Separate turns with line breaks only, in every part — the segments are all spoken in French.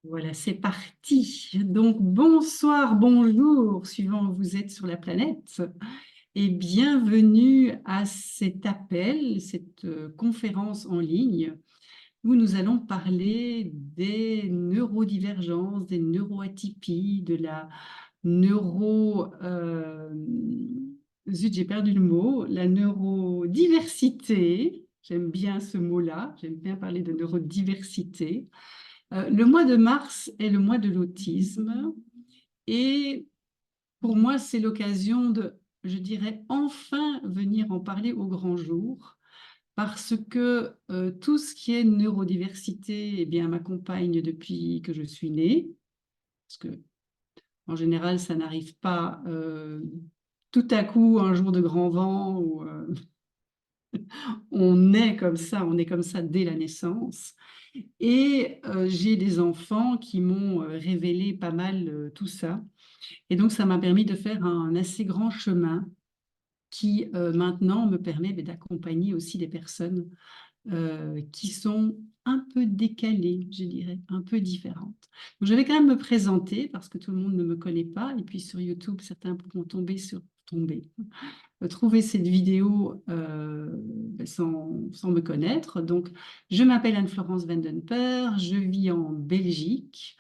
Voilà, c'est parti. Donc, bonsoir, bonjour, suivant où vous êtes sur la planète, et bienvenue à cet appel, cette conférence en ligne où nous allons parler des neurodivergences, des neuroatypies, de la neuro... zut, j'ai perdu le mot, la neurodiversité. J'aime bien ce mot-là, j'aime bien parler de neurodiversité. Le mois de mars est le mois de l'autisme et pour moi, c'est l'occasion de, je dirais, enfin venir en parler au grand jour parce que tout ce qui est neurodiversité, eh bien, m'accompagne depuis que je suis née. Parce que, en général, ça n'arrive pas tout à coup un jour de grand vent où on est comme ça dès la naissance. Et j'ai des enfants qui m'ont révélé pas mal tout ça. Et donc, ça m'a permis de faire un assez grand chemin qui maintenant me permet d'accompagner aussi des personnes qui sont un peu décalées, je dirais, un peu différentes. Donc, je vais quand même me présenter parce que tout le monde ne me connaît pas. Et puis sur YouTube, certains pourront trouver cette vidéo sans me connaître. Donc, je m'appelle Anne-Florence Vandenper, je vis en Belgique.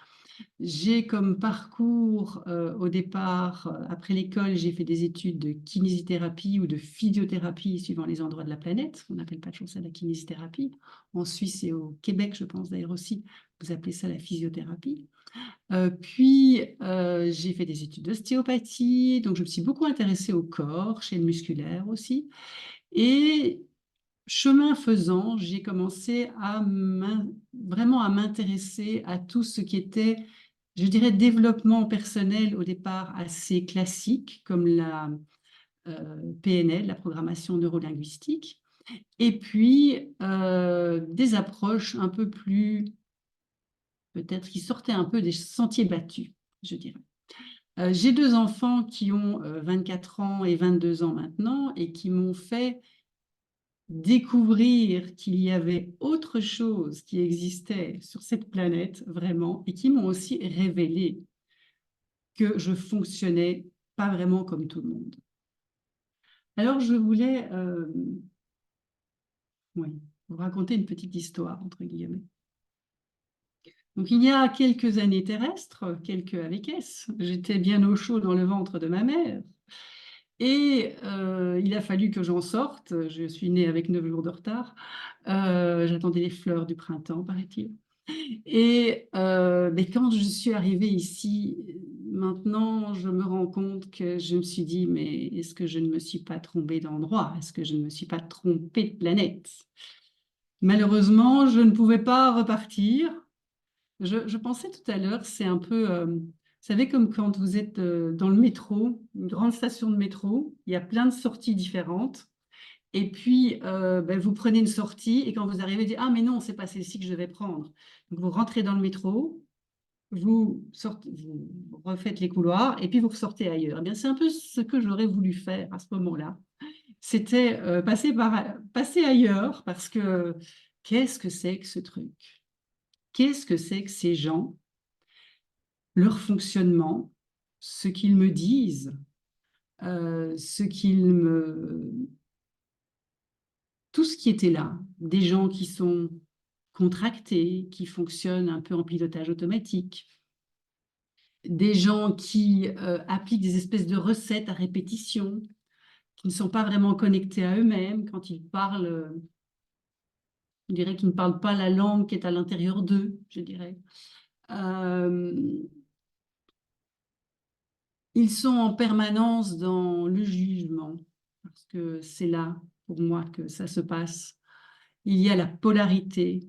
J'ai comme parcours, au départ, après l'école, j'ai fait des études de kinésithérapie ou de physiothérapie suivant les endroits de la planète. On n'appelle pas toujours ça la kinésithérapie. En Suisse et au Québec, je pense d'ailleurs aussi, vous appelez ça la physiothérapie. Puis, j'ai fait des études d'ostéopathie, donc je me suis beaucoup intéressée au corps, chaîne musculaire aussi. Et chemin faisant, j'ai commencé vraiment à m'intéresser à tout ce qui était, je dirais, développement personnel au départ assez classique, comme la PNL, la programmation neurolinguistique, et puis des approches un peu plus, peut-être, qui sortaient un peu des sentiers battus, je dirais. J'ai deux enfants qui ont 24 ans et 22 ans maintenant et qui m'ont fait découvrir qu'il y avait autre chose qui existait sur cette planète vraiment et qui m'ont aussi révélé que je fonctionnais pas vraiment comme tout le monde. Alors je voulais oui, vous raconter une petite histoire, entre guillemets. Donc il y a quelques années terrestres, quelques avec S, j'étais bien au chaud dans le ventre de ma mère. Et il a fallu que j'en sorte. Je suis née avec 9 jours de retard. J'attendais les fleurs du printemps, paraît-il. Et mais quand je suis arrivée ici, maintenant, je me rends compte que je me suis dit, mais est-ce que je ne me suis pas trompée d'endroit? Est-ce que je ne me suis pas trompée de planète? Malheureusement, je ne pouvais pas repartir. Je pensais tout à l'heure, c'est un peu, vous savez, comme quand vous êtes dans le métro, une grande station de métro, il y a plein de sorties différentes. Et puis, ben, vous prenez une sortie et quand vous arrivez, vous dites, ah, mais non, c'est pas celle-ci que je vais prendre. Donc, vous rentrez dans le métro, vous sortez, vous refaites les couloirs et puis vous ressortez ailleurs. Eh bien, c'est un peu ce que j'aurais voulu faire à ce moment-là. C'était passer ailleurs parce que qu'est-ce que c'est que ce truc? Qu'est-ce que c'est que ces gens, leur fonctionnement, ce qu'ils me disent, ce qu'ils me tout ce qui était là, des gens qui sont contractés, qui fonctionnent un peu en pilotage automatique, des gens qui appliquent des espèces de recettes à répétition, qui ne sont pas vraiment connectés à eux-mêmes quand ils parlent, je dirais qu'ils ne parlent pas la langue qui est à l'intérieur d'eux, je dirais. Euh, Ils sont en permanence dans le jugement, parce que c'est là, pour moi, que ça se passe. Il y a la polarité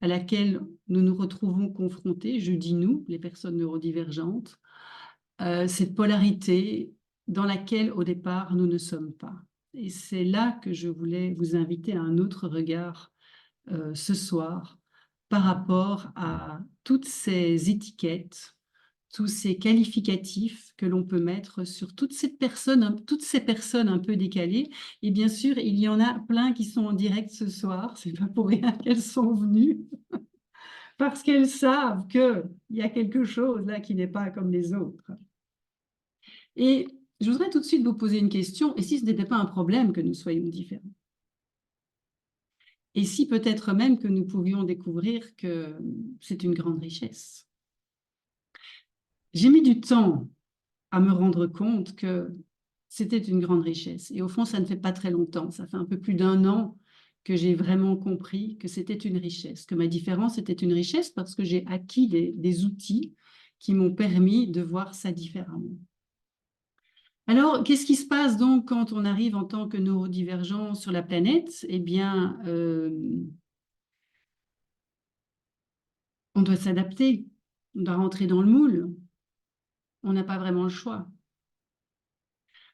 à laquelle nous nous retrouvons confrontés, je dis nous, les personnes neurodivergentes, cette polarité dans laquelle, au départ, nous ne sommes pas. Et c'est là que je voulais vous inviter à un autre regard ce soir par rapport à toutes ces étiquettes, tous ces qualificatifs que l'on peut mettre sur toutes ces personnes un peu décalées. Et bien sûr, il y en a plein qui sont en direct ce soir. C'est pas pour rien qu'elles sont venues parce qu'elles savent qu'il y a quelque chose là qui n'est pas comme les autres. Et je voudrais tout de suite vous poser une question, et si ce n'était pas un problème que nous soyons différents? Et si peut-être même que nous pouvions découvrir que c'est une grande richesse? J'ai mis du temps à me rendre compte que c'était une grande richesse. Et au fond, ça ne fait pas très longtemps, ça fait un peu plus d'un an que j'ai vraiment compris que c'était une richesse, que ma différence était une richesse parce que j'ai acquis des outils qui m'ont permis de voir ça différemment. Alors, qu'est-ce qui se passe donc quand on arrive en tant que neurodivergent sur la planète? Eh bien, on doit s'adapter, on doit rentrer dans le moule, on n'a pas vraiment le choix.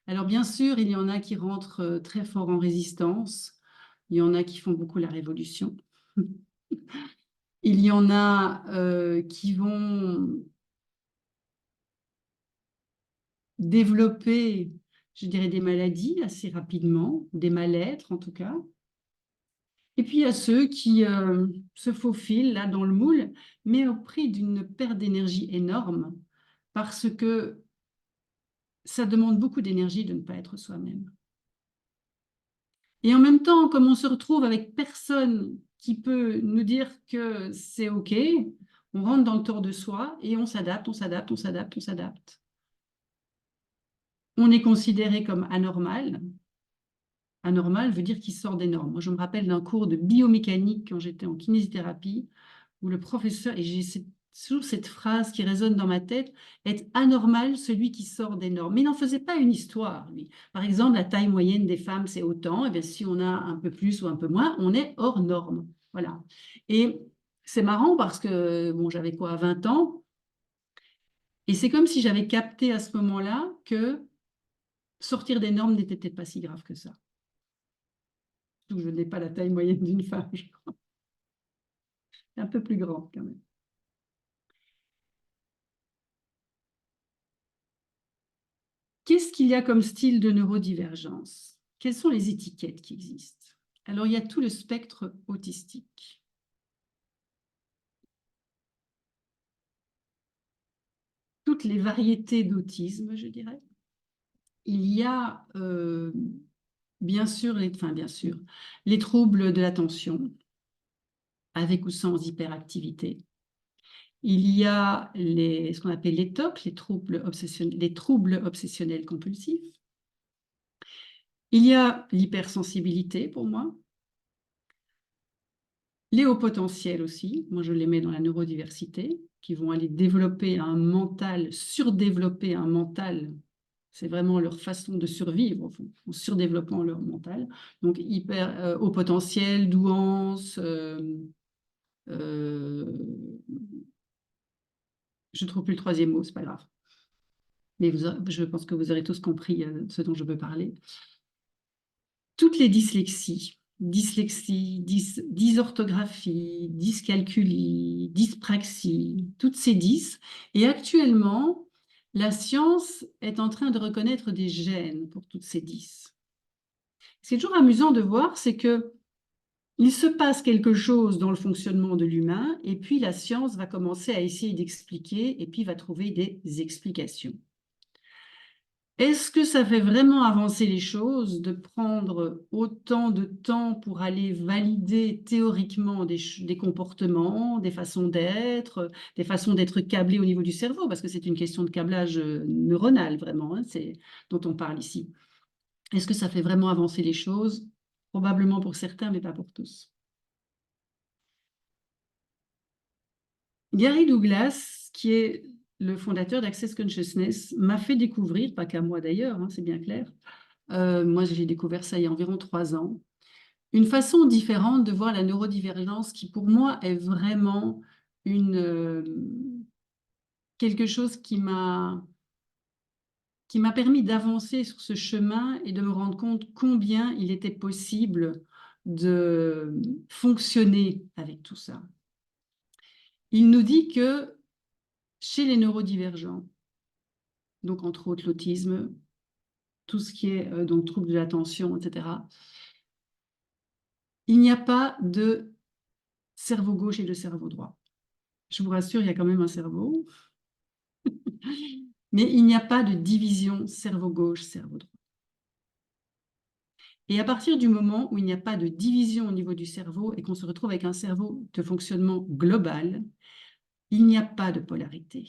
Alors bien sûr, il y en a qui rentrent très fort en résistance, il y en a qui font beaucoup la révolution. Il y en a qui vont développer, je dirais, des maladies assez rapidement, des mal-être en tout cas. Et puis il y a ceux qui se faufilent là dans le moule, mais au prix d'une perte d'énergie énorme, parce que ça demande beaucoup d'énergie de ne pas être soi-même. Et en même temps, comme on se retrouve avec personne qui peut nous dire que c'est OK, on rentre dans le tort de soi et on s'adapte, on s'adapte, on s'adapte, on s'adapte. On est considéré comme anormal. Anormal veut dire qu'il sort des normes. Moi, je me rappelle d'un cours de biomécanique quand j'étais en kinésithérapie, où le professeur, et j'ai toujours cette phrase qui résonne dans ma tête, est anormal celui qui sort des normes. Mais il n'en faisait pas une histoire, lui. Par exemple, la taille moyenne des femmes, c'est autant. Et bien, si on a un peu plus ou un peu moins, on est hors norme. Voilà. Et c'est marrant parce que, bon, j'avais quoi, 20 ans, et c'est comme si j'avais capté à ce moment-là que sortir des normes n'était peut-être pas si grave que ça. Surtout que je n'ai pas la taille moyenne d'une femme, je crois. Un peu plus grand quand même. Qu'est-ce qu'il y a comme style de neurodivergence? Quelles sont les étiquettes qui existent? Alors, il y a tout le spectre autistique. Toutes les variétés d'autisme, je dirais. Il y a bien sûr, les troubles de l'attention, avec ou sans hyperactivité. Il y a ce qu'on appelle les TOC, les troubles obsessionnels compulsifs. Il y a l'hypersensibilité pour moi. Les hauts potentiels aussi, moi je les mets dans la neurodiversité, qui vont aller développer un mental, surdévelopper un mental. C'est vraiment leur façon de survivre, en surdéveloppant leur mental. Donc hyper haut potentiel, douance, euh, je ne trouve plus le troisième mot, c'est pas grave. Mais je pense que vous aurez tous compris ce dont je veux parler. Toutes les dyslexies, dysorthographie, dyscalculie, dyspraxie, toutes ces dys. Et actuellement, la science est en train de reconnaître des gènes pour toutes ces dys. Ce qui est toujours amusant de voir, c'est que il se passe quelque chose dans le fonctionnement de l'humain, et puis la science va commencer à essayer d'expliquer, et puis va trouver des explications. Est-ce que ça fait vraiment avancer les choses de prendre autant de temps pour aller valider théoriquement des comportements, des façons d'être câblés au niveau du cerveau, parce que c'est une question de câblage neuronal vraiment, hein, dont on parle ici. Est-ce que ça fait vraiment avancer les choses? Probablement pour certains, mais pas pour tous. Gary Douglas, qui est le fondateur d'Access Consciousness, m'a fait découvrir, pas qu'à moi d'ailleurs, hein, c'est bien clair, moi j'ai découvert ça il y a environ 3 ans, une façon différente de voir la neurodivergence qui pour moi est vraiment quelque chose qui m'a permis d'avancer sur ce chemin et de me rendre compte combien il était possible de fonctionner avec tout ça. Il nous dit que chez les neurodivergents, donc entre autres l'autisme, tout ce qui est donc trouble de l'attention, etc., il n'y a pas de cerveau gauche et de cerveau droit. Je vous rassure, il y a quand même un cerveau. Mais il n'y a pas de division cerveau gauche, cerveau droit. Et à partir du moment où il n'y a pas de division au niveau du cerveau et qu'on se retrouve avec un cerveau de fonctionnement global, il n'y a pas de polarité.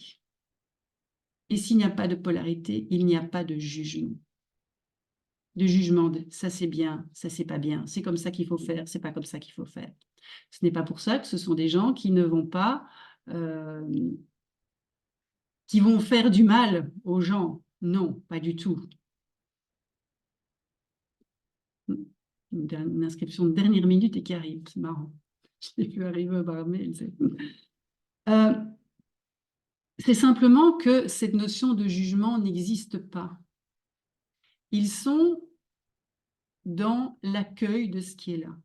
Et s'il n'y a pas de polarité, il n'y a pas de jugement. De jugement de ça c'est bien, ça c'est pas bien, c'est comme ça qu'il faut faire, c'est pas comme ça qu'il faut faire. Ce n'est pas pour ça que ce sont des gens qui ne vont pas, qui vont faire du mal aux gens. Non, pas du tout. Une inscription de dernière minute et qui arrive, c'est marrant. Je l'ai vu arriver par mail. Euh, c'est simplement que cette notion de jugement n'existe pas. Ils sont dans l'accueil de ce qui est là.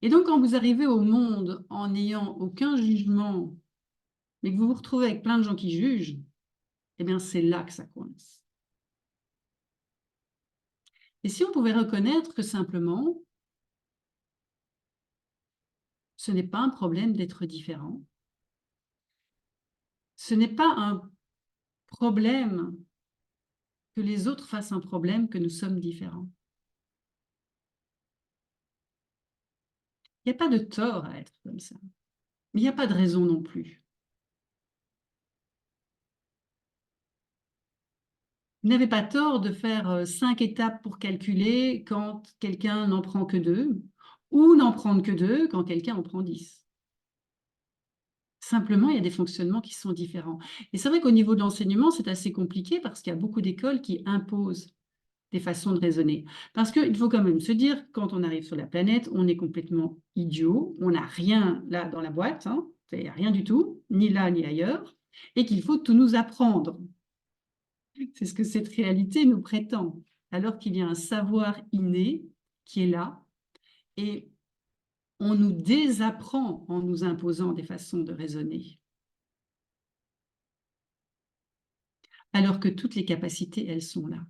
Et donc, quand vous arrivez au monde en n'ayant aucun jugement, mais que vous vous retrouvez avec plein de gens qui jugent, eh bien, c'est là que ça coince. Et si on pouvait reconnaître que simplement, ce n'est pas un problème d'être différent, ce n'est pas un problème que les autres fassent un problème que nous sommes différents. Il n'y a pas de tort à être comme ça, mais il n'y a pas de raison non plus. Vous n'avez pas tort de faire 5 étapes pour calculer quand quelqu'un n'en prend que 2, ou n'en prendre que 2 quand quelqu'un en prend 10. Simplement, il y a des fonctionnements qui sont différents. Et c'est vrai qu'au niveau de l'enseignement, c'est assez compliqué parce qu'il y a beaucoup d'écoles qui imposent des façons de raisonner. Parce qu'il faut quand même se dire, quand on arrive sur la planète, on est complètement idiot, on n'a rien là dans la boîte, hein, il n'y a rien du tout, ni là ni ailleurs, et qu'il faut tout nous apprendre. C'est ce que cette réalité nous prétend, alors qu'il y a un savoir inné qui est là, et on nous désapprend en nous imposant des façons de raisonner. Alors que toutes les capacités, elles sont là.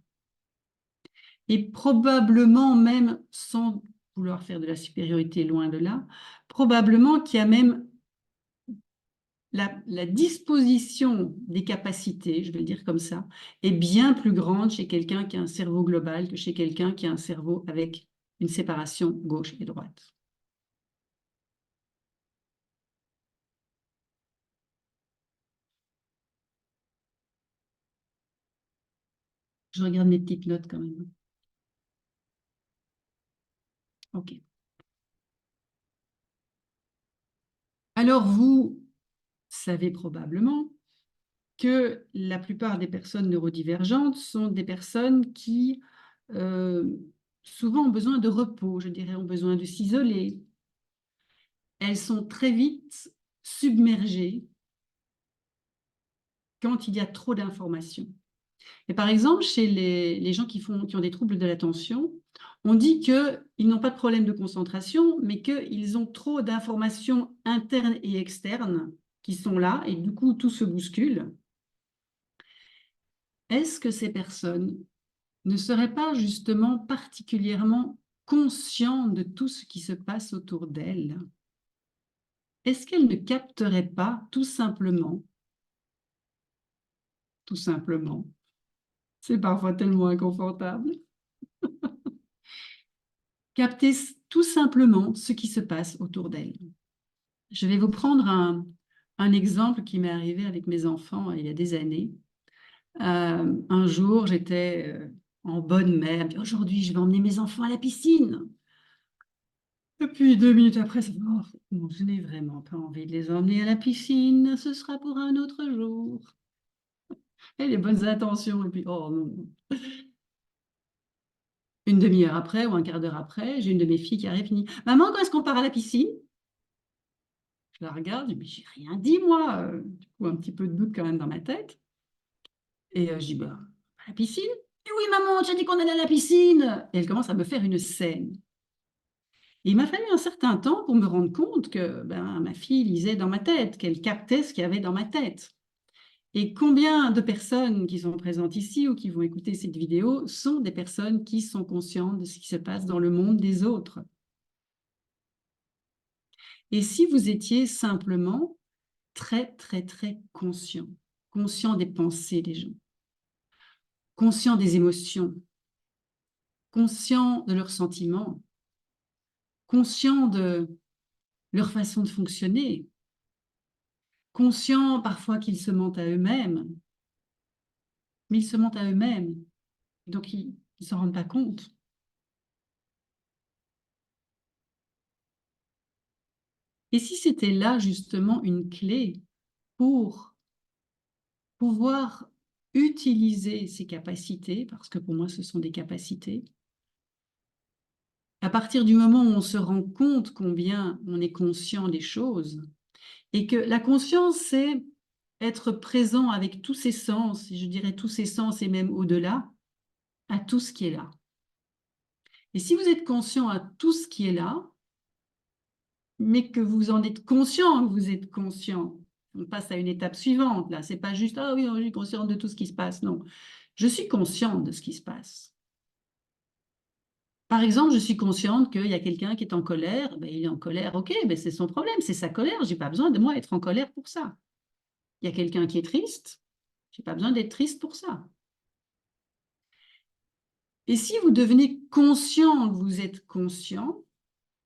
Et probablement même, sans vouloir faire de la supériorité loin de là, probablement qu'il y a même la disposition des capacités, je vais le dire comme ça, est bien plus grande chez quelqu'un qui a un cerveau global que chez quelqu'un qui a un cerveau avec une séparation gauche et droite. Je regarde mes petites notes quand même. OK. Alors, vous savez probablement que la plupart des personnes neurodivergentes sont des personnes qui souvent ont besoin de repos, je dirais, ont besoin de s'isoler. Elles sont très vite submergées quand il y a trop d'informations. Et par exemple, chez les gens qui ont des troubles de l'attention, on dit qu'ils n'ont pas de problème de concentration, mais qu'ils ont trop d'informations internes et externes qui sont là, et du coup, tout se bouscule. Est-ce que ces personnes ne seraient pas justement particulièrement conscientes de tout ce qui se passe autour d'elles? Est-ce qu'elles ne capteraient pas tout simplement, c'est parfois tellement inconfortable, capter tout simplement ce qui se passe autour d'elles? Je vais vous prendre un exemple qui m'est arrivé avec mes enfants il y a des années. Un jour, j'étais en bonne mère. Aujourd'hui, je vais emmener mes enfants à la piscine. Et puis 2 minutes après, ça fait, oh, non, je n'ai vraiment pas envie de les emmener à la piscine. Ce sera pour un autre jour. Et les bonnes intentions. Et puis, oh non. Une demi-heure après ou un quart d'heure après, j'ai une de mes filles qui arrive et dit, maman, quand est-ce qu'on part à la piscine? Je la regarde, je dis, mais j'ai rien dit, moi. Du coup, un petit peu de doute quand même dans ma tête. Et je dis, bah, à la piscine? Et oui, maman, tu as dit qu'on allait à la piscine. Et elle commence à me faire une scène. Et il m'a fallu un certain temps pour me rendre compte que ben, ma fille lisait dans ma tête, qu'elle captait ce qu'il y avait dans ma tête. Et combien de personnes qui sont présentes ici ou qui vont écouter cette vidéo sont des personnes qui sont conscientes de ce qui se passe dans le monde des autres? Et si vous étiez simplement très, très, très conscient, conscient des pensées des gens, conscient des émotions, conscient de leurs sentiments, conscient de leur façon de fonctionner, conscient parfois qu'ils se mentent à eux-mêmes, mais ils se mentent à eux-mêmes, donc ils ne s'en rendent pas compte. Et si c'était là justement une clé pour pouvoir utiliser ces capacités, parce que pour moi ce sont des capacités, à partir du moment où on se rend compte combien on est conscient des choses, et que la conscience, c'est être présent avec tous ses sens, et je dirais tous ses sens et même au-delà, à tout ce qui est là. Et si vous êtes conscient à tout ce qui est là, mais que vous en êtes conscient, que vous êtes conscient, on passe à une étape suivante, là. C'est pas juste, ah oui, je suis consciente de tout ce qui se passe. Non, je suis consciente de ce qui se passe. Par exemple, je suis consciente qu'il y a quelqu'un qui est en colère, ben, il est en colère, ok, ben, c'est son problème, c'est sa colère, je n'ai pas besoin de moi être en colère pour ça. Il y a quelqu'un qui est triste, je n'ai pas besoin d'être triste pour ça. Et si vous devenez conscient que vous êtes conscient,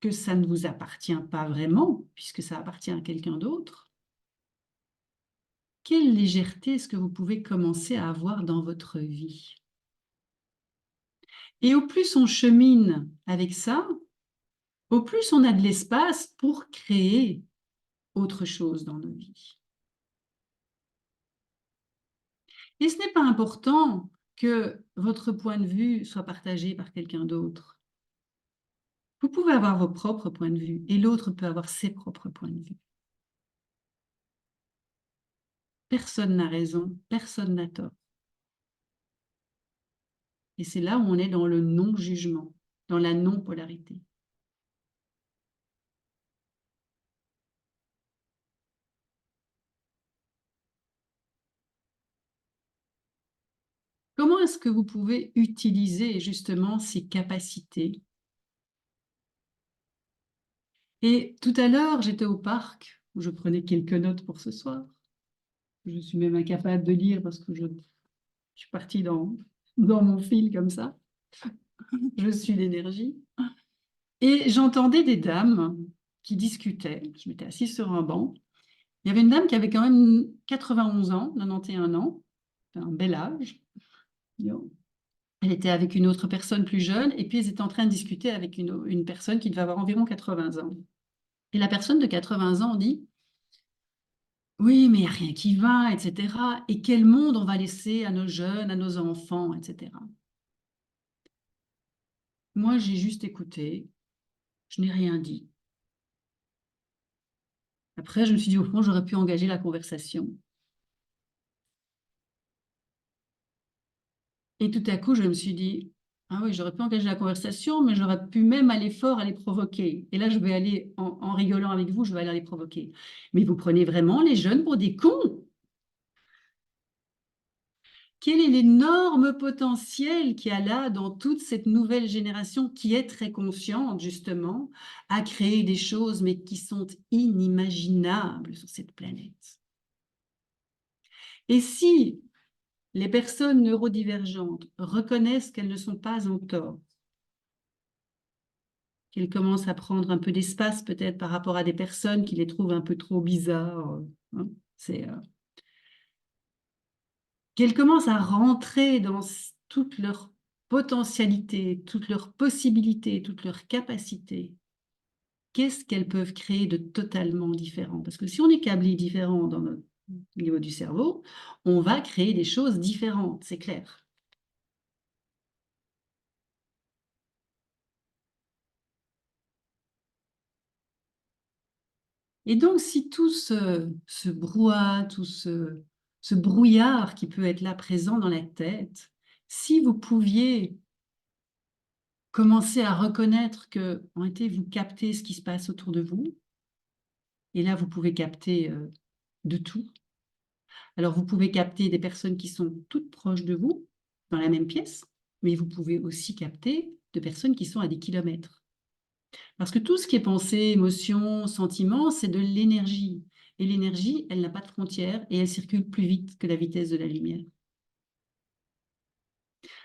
que ça ne vous appartient pas vraiment, puisque ça appartient à quelqu'un d'autre, quelle légèreté est-ce que vous pouvez commencer à avoir dans votre vie? Et au plus on chemine avec ça, au plus on a de l'espace pour créer autre chose dans nos vies. Et ce n'est pas important que votre point de vue soit partagé par quelqu'un d'autre. Vous pouvez avoir vos propres points de vue et l'autre peut avoir ses propres points de vue. Personne n'a raison, personne n'a tort. Et c'est là où on est dans le non-jugement, dans la non-polarité. Comment est-ce que vous pouvez utiliser justement ces capacités? Et tout à l'heure, j'étais au parc où je prenais quelques notes pour ce soir. Je suis même incapable de lire parce que je suis partie dans mon fil comme ça. Je suis l'énergie. Et j'entendais des dames qui discutaient. Je m'étais assise sur un banc. Il y avait une dame qui avait quand même 91 ans, 91 ans, un bel âge. Elle était avec une autre personne plus jeune et puis ils étaient en train de discuter avec une personne qui devait avoir environ 80 ans. Et la personne de 80 ans dit, oui, mais il n'y a rien qui va, etc. Et quel monde on va laisser à nos jeunes, à nos enfants, etc. Moi, j'ai juste écouté, je n'ai rien dit. Après, je me suis dit, au fond, j'aurais pu engager la conversation. Et tout à coup, je me suis dit, ah oui, j'aurais pu engager la conversation, mais j'aurais pu même aller fort à les provoquer. Et là, je vais aller, en rigolant avec vous, je vais aller les provoquer. Mais vous prenez vraiment les jeunes pour des cons. Quel est l'énorme potentiel qu'il y a là dans toute cette nouvelle génération qui est très consciente, justement, à créer des choses, mais qui sont inimaginables sur cette planète. Et si les personnes neurodivergentes reconnaissent qu'elles ne sont pas en tort, qu'elles commencent à prendre un peu d'espace peut-être par rapport à des personnes qui les trouvent un peu trop bizarres, hein, qu'elles commencent à rentrer dans toute leur potentialité, toutes leurs possibilités, toutes leurs capacités, qu'est-ce qu'elles peuvent créer de totalement différent? Parce que si on est câblé différent dans notre niveau du cerveau, on va créer des choses différentes, c'est clair. Et donc, si tout ce brouhaha, ce brouillard qui peut être là présent dans la tête, si vous pouviez commencer à reconnaître que, en été, vous captez ce qui se passe autour de vous, et là, vous pouvez capter de tout. Alors, vous pouvez capter des personnes qui sont toutes proches de vous, dans la même pièce, mais vous pouvez aussi capter de personnes qui sont à des kilomètres. Parce que tout ce qui est pensée, émotion, sentiment, c'est de l'énergie. Et l'énergie, elle n'a pas de frontières et elle circule plus vite que la vitesse de la lumière.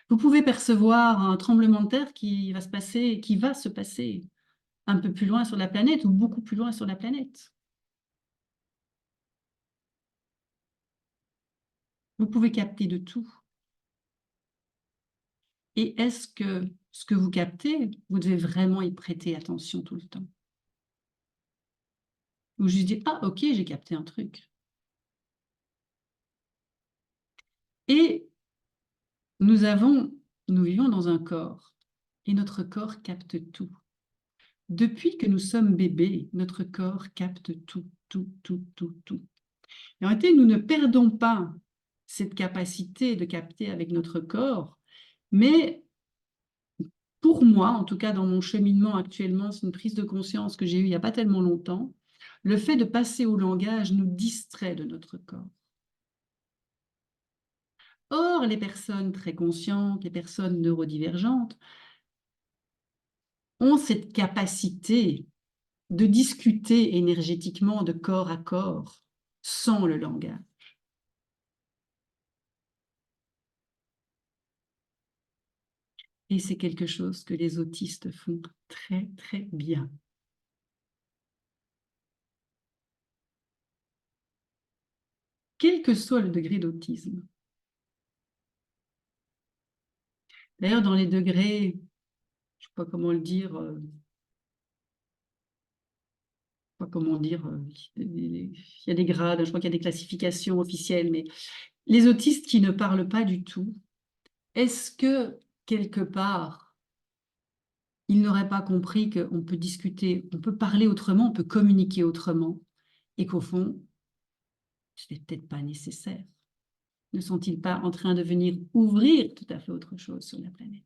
Vous pouvez percevoir un tremblement de terre qui va se passer un peu plus loin sur la planète ou beaucoup plus loin sur la planète. Vous pouvez capter de tout. Et est-ce que ce que vous captez, vous devez vraiment y prêter attention tout le temps? Ou juste dire, ah ok, j'ai capté un truc. Et nous vivons dans un corps et notre corps capte tout. Depuis que nous sommes bébés, notre corps capte tout, tout, tout, tout, tout. Et en réalité, nous ne perdons pas cette capacité de capter avec notre corps, mais pour moi, en tout cas dans mon cheminement actuellement, c'est une prise de conscience que j'ai eue il n'y a pas tellement longtemps, le fait de passer au langage nous distrait de notre corps. Or, les personnes très conscientes, les personnes neurodivergentes, ont cette capacité de discuter énergétiquement de corps à corps sans le langage. Et c'est quelque chose que les autistes font très, très bien. Quel que soit le degré d'autisme. D'ailleurs, dans les degrés, je ne sais pas comment le dire, il y a des grades, je crois qu'il y a des classifications officielles, mais les autistes qui ne parlent pas du tout, est-ce que quelque part, ils n'auraient pas compris qu'on peut discuter, on peut parler autrement, on peut communiquer autrement, et qu'au fond, ce n'est peut-être pas nécessaire? Ne sont-ils pas en train de venir ouvrir tout à fait autre chose sur la planète?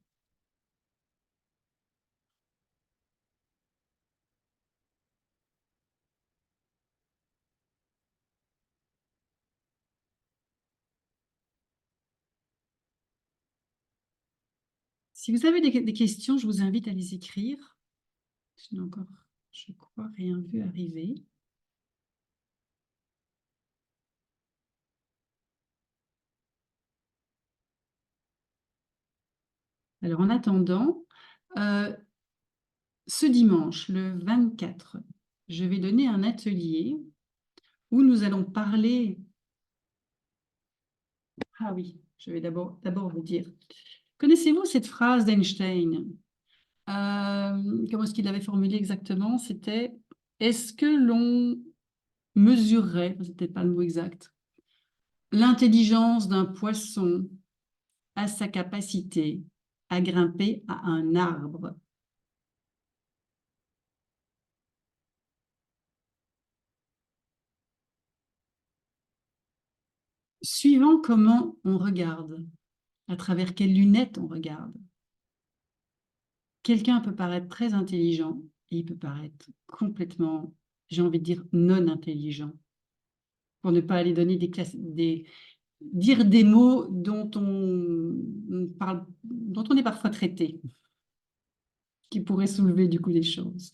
Si vous avez des questions, je vous invite à les écrire. Je n'ai encore, je crois, rien vu arriver. Alors, en attendant, ce dimanche, le 24, je vais donner un atelier où nous allons parler. Ah oui, je vais d'abord vous dire. Connaissez-vous cette phrase d'Einstein? Comment est-ce qu'il l'avait formulée exactement? C'était, est-ce que l'on mesurerait, c'est peut-être pas le mot exact, l'intelligence d'un poisson à sa capacité à grimper à un arbre? Suivant comment on regarde, à travers quelles lunettes on regarde. Quelqu'un peut paraître très intelligent et il peut paraître complètement, j'ai envie de dire, non intelligent, pour ne pas aller donner dire des mots dont on est parfois traité, qui pourraient soulever du coup les choses.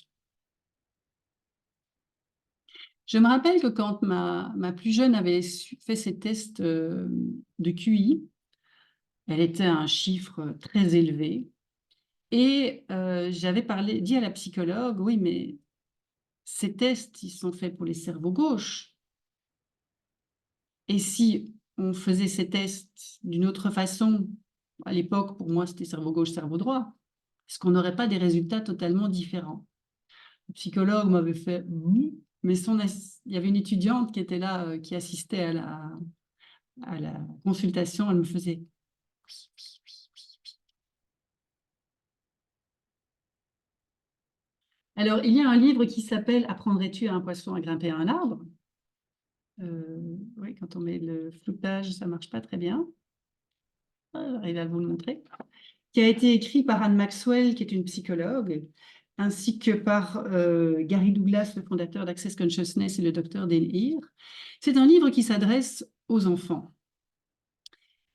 Je me rappelle que quand ma plus jeune avait fait ses tests de QI, elle était à un chiffre très élevé. Et j'avais dit à la psychologue, oui, mais ces tests, ils sont faits pour les cerveaux gauches. Et si on faisait ces tests d'une autre façon, à l'époque, pour moi, c'était cerveau gauche, cerveau droit, est-ce qu'on n'aurait pas des résultats totalement différents? Le psychologue m'avait fait oui, mais il y avait une étudiante qui était là, qui assistait à la consultation, elle me faisait oui, oui, oui, oui. Alors, il y a un livre qui s'appelle Apprendrais-tu à un poisson à grimper à un arbre? Oui, quand on met le floutage, ça ne marche pas très bien. J'arrive à vous le montrer. Qui a été écrit par Anne Maxwell, qui est une psychologue, ainsi que par Gary Douglas, le fondateur d'Access Consciousness, et le docteur Dale Heer. C'est un livre qui s'adresse aux enfants.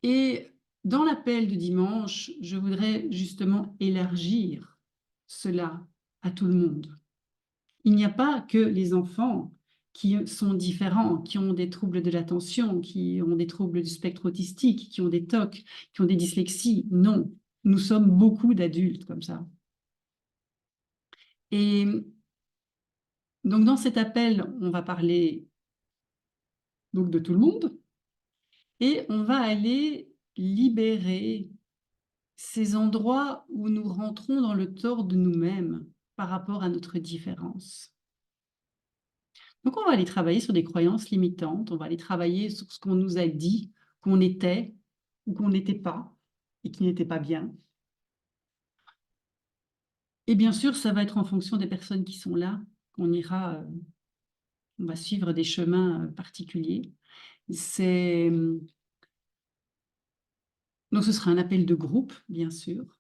Et dans l'appel de dimanche, je voudrais justement élargir cela à tout le monde. Il n'y a pas que les enfants qui sont différents, qui ont des troubles de l'attention, qui ont des troubles du spectre autistique, qui ont des TOC, qui ont des dyslexies. Non, nous sommes beaucoup d'adultes comme ça. Et donc, dans cet appel, on va parler donc, de tout le monde et on va aller libérer ces endroits où nous rentrons dans le tort de nous-mêmes par rapport à notre différence. Donc, on va aller travailler sur des croyances limitantes, on va aller travailler sur ce qu'on nous a dit qu'on était ou qu'on n'était pas et qui n'était pas bien. Et bien sûr, ça va être en fonction des personnes qui sont là qu'on ira, on va suivre des chemins particuliers. Donc, ce sera un appel de groupe, bien sûr.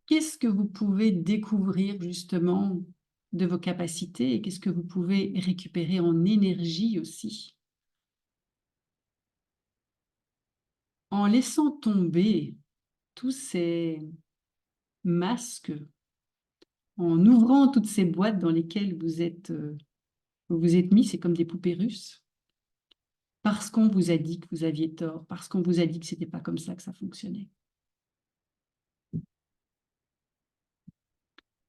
Qu'est-ce que vous pouvez découvrir justement de vos capacités et qu'est-ce que vous pouvez récupérer en énergie aussi? En laissant tomber tous ces masques, en ouvrant toutes ces boîtes dans lesquelles vous vous êtes mis, c'est comme des poupées russes, parce qu'on vous a dit que vous aviez tort, parce qu'on vous a dit que ce n'était pas comme ça que ça fonctionnait.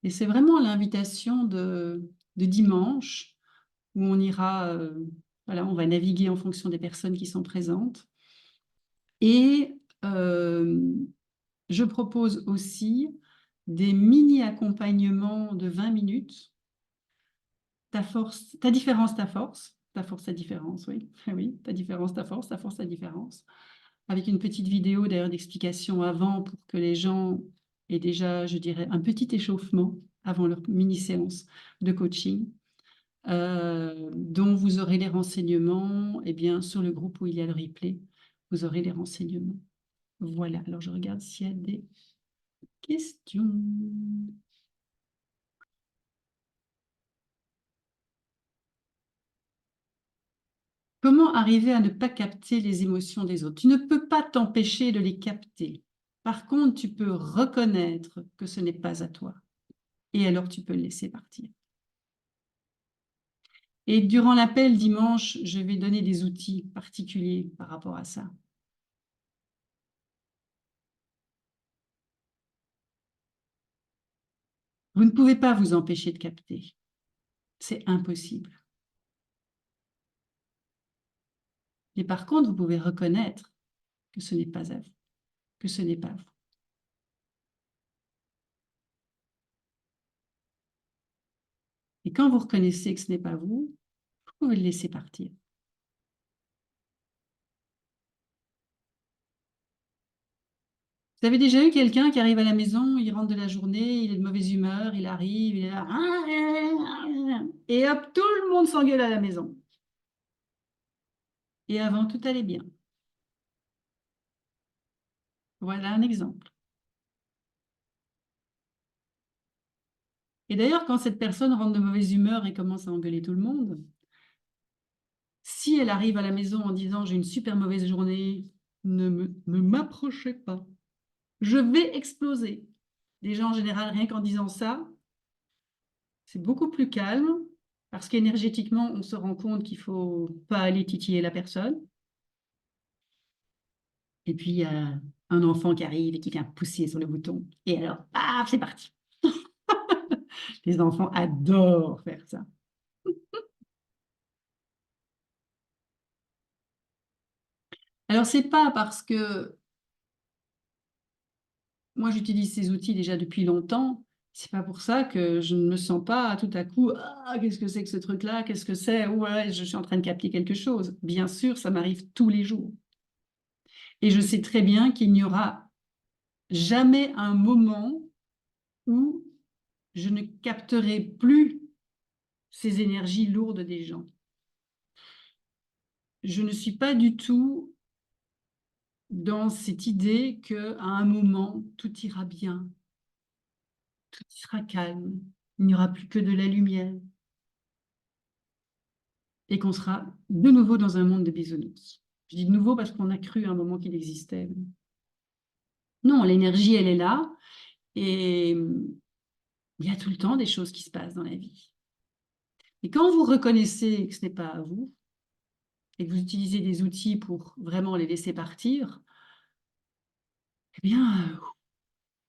Et c'est vraiment l'invitation de dimanche où on ira, voilà, on va naviguer en fonction des personnes qui sont présentes. Et je propose aussi des mini-accompagnements de 20 minutes. Ta force, ta différence, ta force. Ta force, ta différence, oui. Oui, ta différence, ta force, ta différence. Avec une petite vidéo d'ailleurs d'explication avant pour que les gens aient déjà, je dirais, un petit échauffement avant leur mini-séance de coaching, dont vous aurez les renseignements eh bien, sur le groupe où il y a le replay. Vous aurez les renseignements. Voilà, alors je regarde s'il y a des questions. Comment arriver à ne pas capter les émotions des autres? Tu ne peux pas t'empêcher de les capter. Par contre, tu peux reconnaître que ce n'est pas à toi. Et alors, tu peux le laisser partir. Et durant l'appel dimanche, je vais donner des outils particuliers par rapport à ça. Vous ne pouvez pas vous empêcher de capter. C'est impossible. Et par contre, vous pouvez reconnaître que ce n'est pas à vous, que ce n'est pas vous. Et quand vous reconnaissez que ce n'est pas vous, vous pouvez le laisser partir. Vous avez déjà eu quelqu'un qui arrive à la maison, il rentre de la journée, il est de mauvaise humeur, il arrive, il est là, et hop, tout le monde s'engueule à la maison. Et avant, tout allait bien. Voilà un exemple. Et d'ailleurs, quand cette personne rentre de mauvaise humeur et commence à engueuler tout le monde, si elle arrive à la maison en disant « j'ai une super mauvaise journée, ne m'approchez pas, je vais exploser ». Déjà, en général, rien qu'en disant ça, c'est beaucoup plus calme parce qu'énergétiquement, on se rend compte qu'il ne faut pas aller titiller la personne. Et puis, il y a un enfant qui arrive et qui vient pousser sur le bouton. Et alors, paf, c'est parti. Les enfants adorent faire ça. Alors, c'est pas parce que moi, j'utilise ces outils déjà depuis longtemps. C'est pas pour ça que je ne me sens pas tout à coup, ah, qu'est-ce que c'est que ce truc-là? Qu'est-ce que c'est? Ouais, je suis en train de capter quelque chose. Bien sûr, ça m'arrive tous les jours. Et je sais très bien qu'il n'y aura jamais un moment où je ne capterai plus ces énergies lourdes des gens. Je ne suis pas du tout dans cette idée qu'à un moment, tout ira bien, tout sera calme, il n'y aura plus que de la lumière et qu'on sera de nouveau dans un monde de bisounours. Je dis de nouveau parce qu'on a cru à un moment qu'il existait. Non, l'énergie, elle est là Et il y a tout le temps des choses qui se passent dans la vie. Et quand vous reconnaissez que ce n'est pas à vous, et que vous utilisez des outils pour vraiment les laisser partir, eh bien,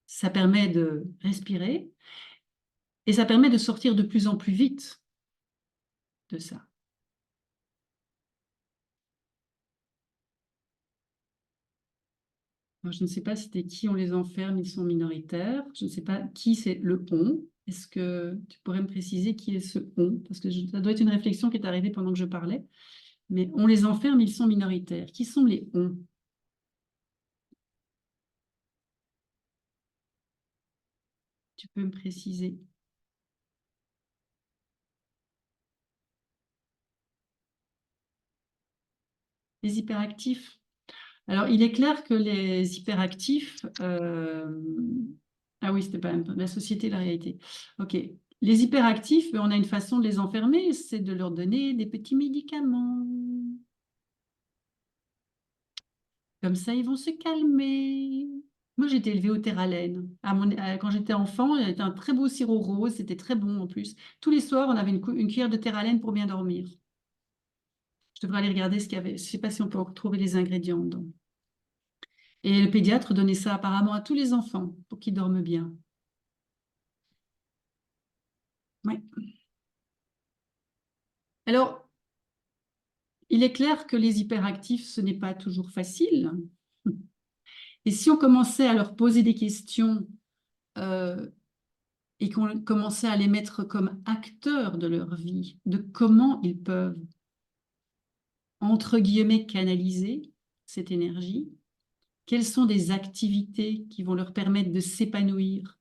ça permet de respirer et ça permet de sortir de plus en plus vite de ça. Alors, je ne sais pas c'était qui on les enferme, ils sont minoritaires. Je ne sais pas qui c'est le on. Est-ce que tu pourrais me préciser qui est ce on? Parce que ça doit être une réflexion qui est arrivée pendant que je parlais. Mais on les enferme, ils sont minoritaires. Qui sont les on? Tu peux me préciser? Les hyperactifs? Alors, il est clair que les hyperactifs... Ah oui, c'était pas la société, la réalité. OK. Les hyperactifs, on a une façon de les enfermer, c'est de leur donner des petits médicaments. Comme ça, ils vont se calmer. Moi, j'ai été élevée au Terralène. Quand j'étais enfant, il y avait un très beau sirop rose, c'était très bon en plus. Tous les soirs, on avait une cuillère de Terralène pour bien dormir. Je devrais aller regarder ce qu'il y avait. Je ne sais pas si on peut retrouver les ingrédients dedans. Et le pédiatre donnait ça apparemment à tous les enfants pour qu'ils dorment bien. Ouais. Alors, il est clair que les hyperactifs, ce n'est pas toujours facile. Et si on commençait à leur poser des questions et qu'on commençait à les mettre comme acteurs de leur vie, de comment ils peuvent, entre guillemets, canaliser cette énergie, quelles sont des activités qui vont leur permettre de s'épanouir.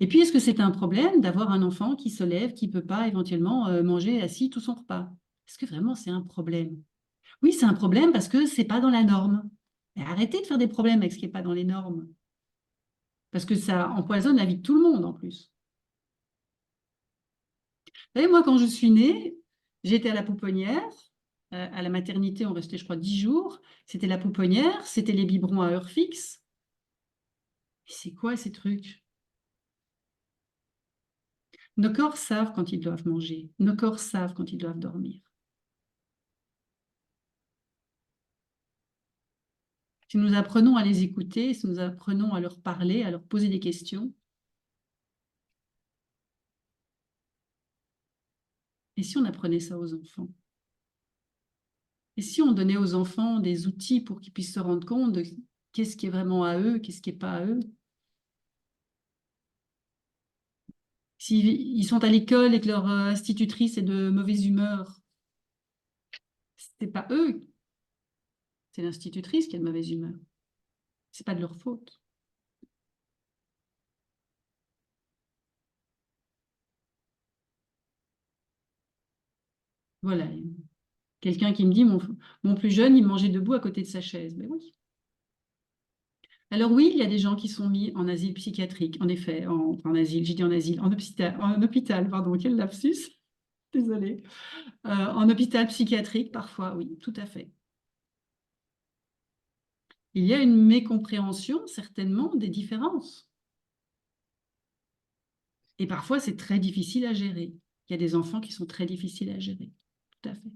Et puis, est-ce que c'est un problème d'avoir un enfant qui se lève, qui ne peut pas éventuellement manger assis tout son repas? Est-ce que vraiment c'est un problème? Oui, c'est un problème parce que ce n'est pas dans la norme. Mais arrêtez de faire des problèmes avec ce qui n'est pas dans les normes. Parce que ça empoisonne la vie de tout le monde en plus. Vous savez, moi, quand je suis née, j'étais à la pouponnière. À la maternité, on restait, je crois, 10 jours. C'était la pouponnière, c'était les biberons à heure fixe. Mais c'est quoi ces trucs? Nos corps savent quand ils doivent manger. Nos corps savent quand ils doivent dormir. Si nous apprenons à les écouter, si nous apprenons à leur parler, à leur poser des questions, et si on apprenait ça aux enfants? Et si on donnait aux enfants des outils pour qu'ils puissent se rendre compte de qu'est-ce qui est vraiment à eux, qu'est-ce qui n'est pas à eux? S'ils sont à l'école et que leur institutrice est de mauvaise humeur, c'est pas eux, c'est l'institutrice qui est de mauvaise humeur. C'est pas de leur faute. Voilà. Quelqu'un qui me dit, mon plus jeune, il mangeait debout à côté de sa chaise. Mais oui. Alors oui, il y a des gens qui sont mis en asile psychiatrique, en effet, en asile, j'ai dit en asile, en hôpital, pardon, quel lapsus, désolée. En hôpital psychiatrique, parfois, oui, tout à fait. Il y a une mécompréhension, certainement, des différences. Et parfois, c'est très difficile à gérer. Il y a des enfants qui sont très difficiles à gérer. Tout à fait.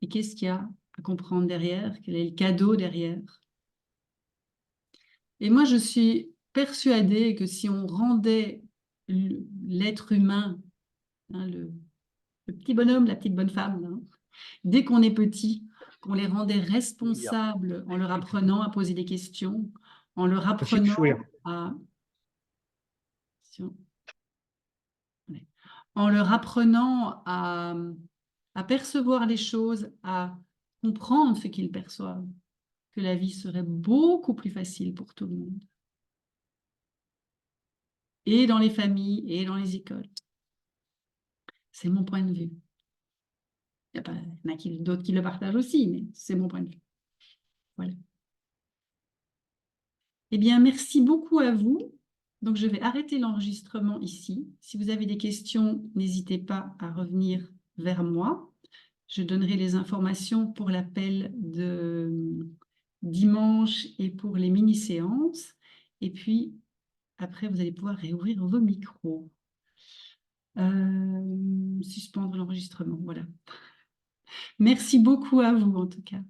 Et qu'est-ce qu'il y a à comprendre derrière? Quel est le cadeau derrière? Et moi, je suis persuadée que si on rendait l'être humain, hein, le petit bonhomme, la petite bonne femme, là, dès qu'on est petit, qu'on les rendait responsables en leur apprenant à poser des questions, en leur apprenant à... en leur apprenant à percevoir les choses, à comprendre ce qu'ils perçoivent, que la vie serait beaucoup plus facile pour tout le monde. Et dans les familles, et dans les écoles. C'est mon point de vue. Il y en a d'autres qui le partagent aussi, mais c'est mon point de vue. Voilà. Eh bien, merci beaucoup à vous. Donc, je vais arrêter l'enregistrement ici. Si vous avez des questions, n'hésitez pas à revenir vers moi. Je donnerai les informations pour l'appel dimanche et pour les mini-séances. Et puis, après, vous allez pouvoir réouvrir vos micros. Suspendre l'enregistrement, voilà. Merci beaucoup à vous, en tout cas.